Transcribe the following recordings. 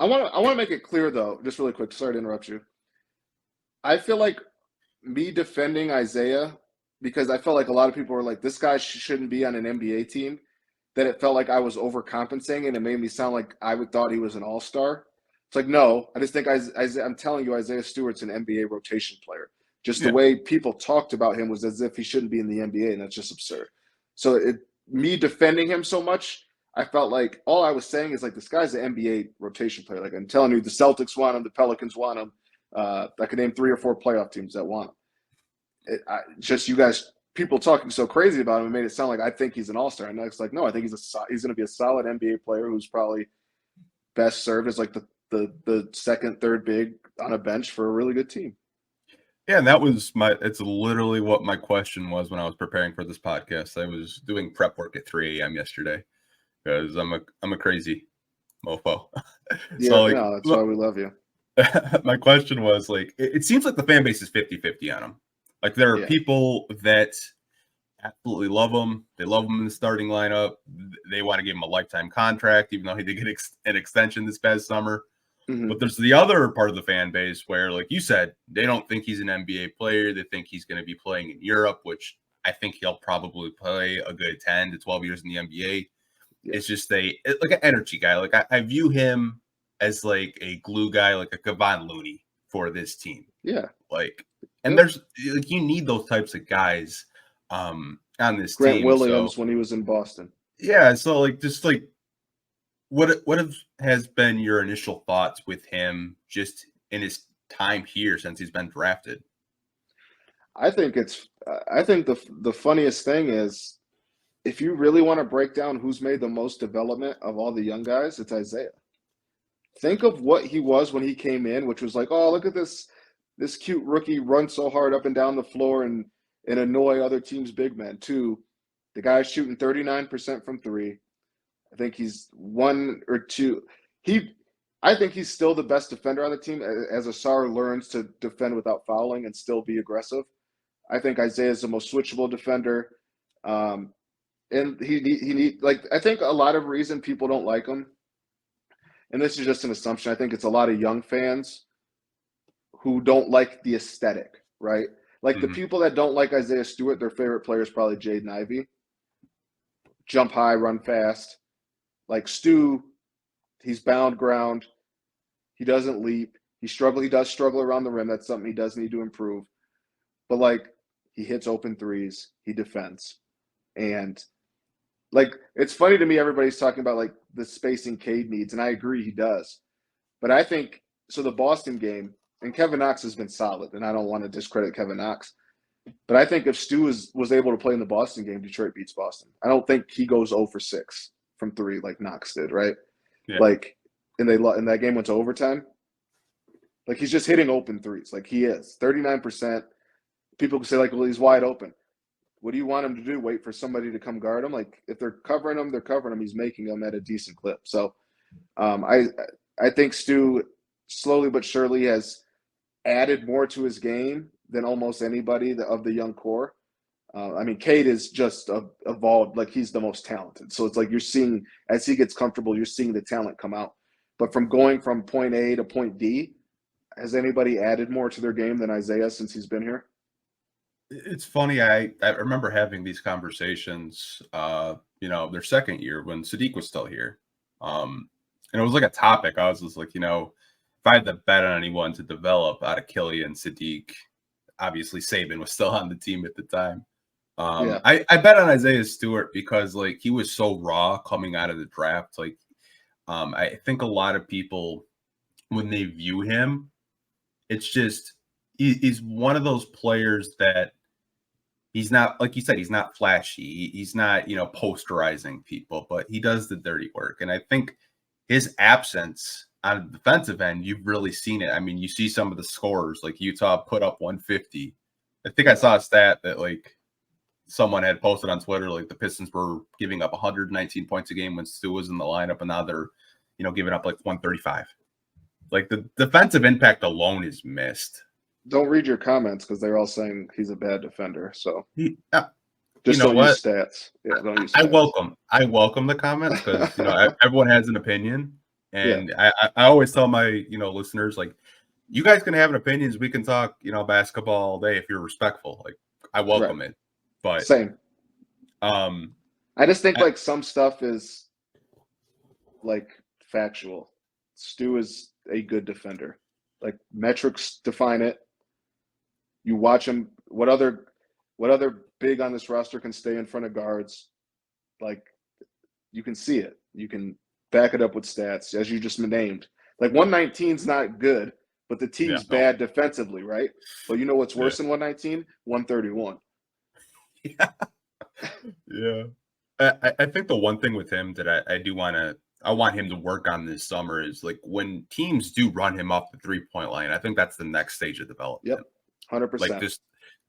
I want to make it clear though, just really quick. Sorry to interrupt you. I feel like me defending Isaiah because I felt like a lot of people were like, this guy shouldn't be on an NBA team. That it felt like I was overcompensating and it made me sound like I would thought he was an all-star. It's like, no, I just think I'm telling you, Isaiah Stewart's an NBA rotation player. Just the way people talked about him was as if he shouldn't be in the NBA, and that's just absurd. So me defending him so much, I felt like all I was saying is like this guy's an NBA rotation player. Like I'm telling you, the Celtics want him, the Pelicans want him. I could name 3 or 4 playoff teams that want him. Just you guys, people talking so crazy about him, made it sound like I think he's an all-star. And it's like, no, I think he's going to be a solid NBA player who's probably best served as like the second, third big on a bench for a really good team. Yeah, and that was it's literally what my question was when I was preparing for this podcast. I was doing prep work at 3 a.m. yesterday because I'm a crazy mofo. Yeah, so, like, no, that's why we love you. My question was like, it seems like the fan base is 50-50 on him. Like there are people that absolutely love him. They love him in the starting lineup. They want to give him a lifetime contract, even though he did get an extension this past summer. Mm-hmm. But there's the other part of the fan base where, like you said, they don't think he's an NBA player. They think he's going to be playing in Europe, which I think he'll probably play a good 10 to 12 years in the NBA. Yeah. It's just like an energy guy. Like I view him as like a glue guy, like a Kevon Looney for this team. Yeah. Like, and there's like, you need those types of guys on this Grant team. Grant Williams when he was in Boston. Yeah. So like, just like, what has been your initial thoughts with him just in his time here since he's been drafted? I think the funniest thing is if you really want to break down who's made the most development of all the young guys, it's Isaiah. Think of what he was when he came in, which was like, oh, look at this cute rookie run so hard up and down the floor and annoy other teams' big men. To the guy's shooting 39% from 3. I think he's 1 or 2. I think he's still the best defender on the team as Asar learns to defend without fouling and still be aggressive. I think Isaiah is the most switchable defender. And I think a lot of reason people don't like him, and this is just an assumption, I think it's a lot of young fans who don't like the aesthetic, right? Like the people that don't like Isaiah Stewart, their favorite player is probably Jaden Ivey. Jump high, run fast. Like Stu, he's bound ground. He doesn't leap. He does struggle around the rim. That's something he does need to improve. But like he hits open threes. He defends. And like it's funny to me, everybody's talking about like the spacing Cade needs, and I agree he does. But I think so the Boston game, and Kevin Knox has been solid, and I don't want to discredit Kevin Knox. But I think if Stu was able to play in the Boston game, Detroit beats Boston. I don't think he goes 0 for 6 from 3 like Knox did, right? Yeah. Like, and that game went to overtime. Like he's just hitting open threes. Like he is 39%. People can say like, well, he's wide open. What do you want him to do? Wait for somebody to come guard him? Like if they're covering him, they're covering him. He's making them at a decent clip. So I think Stu slowly but surely has added more to his game than almost anybody of the young core. I mean, Cade is just evolved. Like he's the most talented. So it's like you're seeing as he gets comfortable, you're seeing the talent come out. But from going from point A to point D, has anybody added more to their game than Isaiah since he's been here? It's funny. I remember having these conversations, their second year when Sadiq was still here. And it was like a topic. I was just like, if I had to bet on anyone to develop out of Killian, Sadiq, obviously Saban was still on the team at the time. I bet on Isaiah Stewart because like he was so raw coming out of the draft. Like I think a lot of people, when they view him, it's just he's one of those players that he's not, like you said, he's not flashy. He's not, posterizing people, but he does the dirty work. And I think his absence on the defensive end, you've really seen it. I mean, you see some of the scores, like Utah put up 150. I think I saw a stat that like someone had posted on Twitter, like the Pistons were giving up 119 points a game when Stu was in the lineup, and now they're, giving up like 135. Like the defensive impact alone is missed. Don't read your comments because they're all saying he's a bad defender. So just don't use stats. Yeah, don't use stats. I welcome the comments because everyone has an opinion, And I always tell my, listeners, like, you guys can have an opinions. We can talk, basketball all day if you're respectful. Like, I welcome it. But same. I just think like some stuff is like factual. Stu is a good defender. Like metrics define it. You watch him. What other big on this roster can stay in front of guards? Like you can see it. You can back it up with stats, as you just named. Like 119 is not good, but the team's bad defensively, right? But you know what's worse than 119? 131. Yeah. Yeah. I think the one thing with him that I want him to work on this summer is like when teams do run him off the 3-point line, I think that's the next stage of development. Yep. 100%. Like just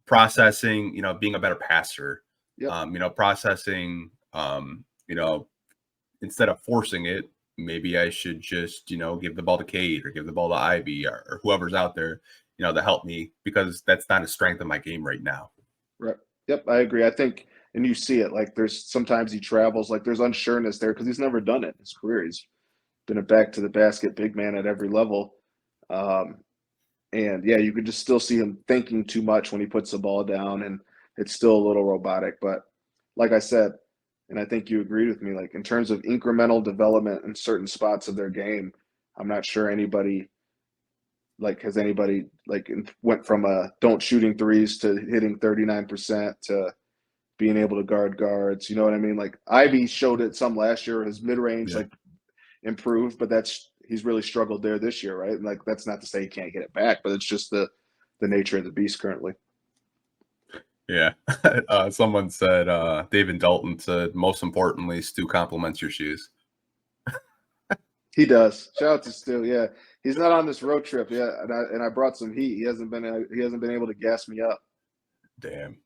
processing, being a better passer, processing, instead of forcing it, maybe I should just, give the ball to Cade or give the ball to Ivy or whoever's out there, to help me, because that's not a strength of my game right now. Right. Yep. I agree. I think, and you see it, like there's sometimes he travels, like there's unsureness there because he's never done it in his career. He's been a back to the basket big man at every level. And yeah, you could just still see him thinking too much when he puts the ball down, and it's still a little robotic. But like I said, and I think you agreed with me, like in terms of incremental development in certain spots of their game, I'm not sure anybody went from don't shooting threes to hitting 39% to being able to guard guards. You know what I mean? Like Ivy showed it some last year. His mid-range improved, but he's really struggled there this year, right? And like that's not to say he can't get it back, but it's just the nature of the beast currently. Yeah. Someone said, David Dalton said, most importantly, Stu compliments your shoes. He does. Shout out to Stu. Yeah, he's not on this road trip yet, and I brought some heat. He hasn't been able to gas me up. Damn.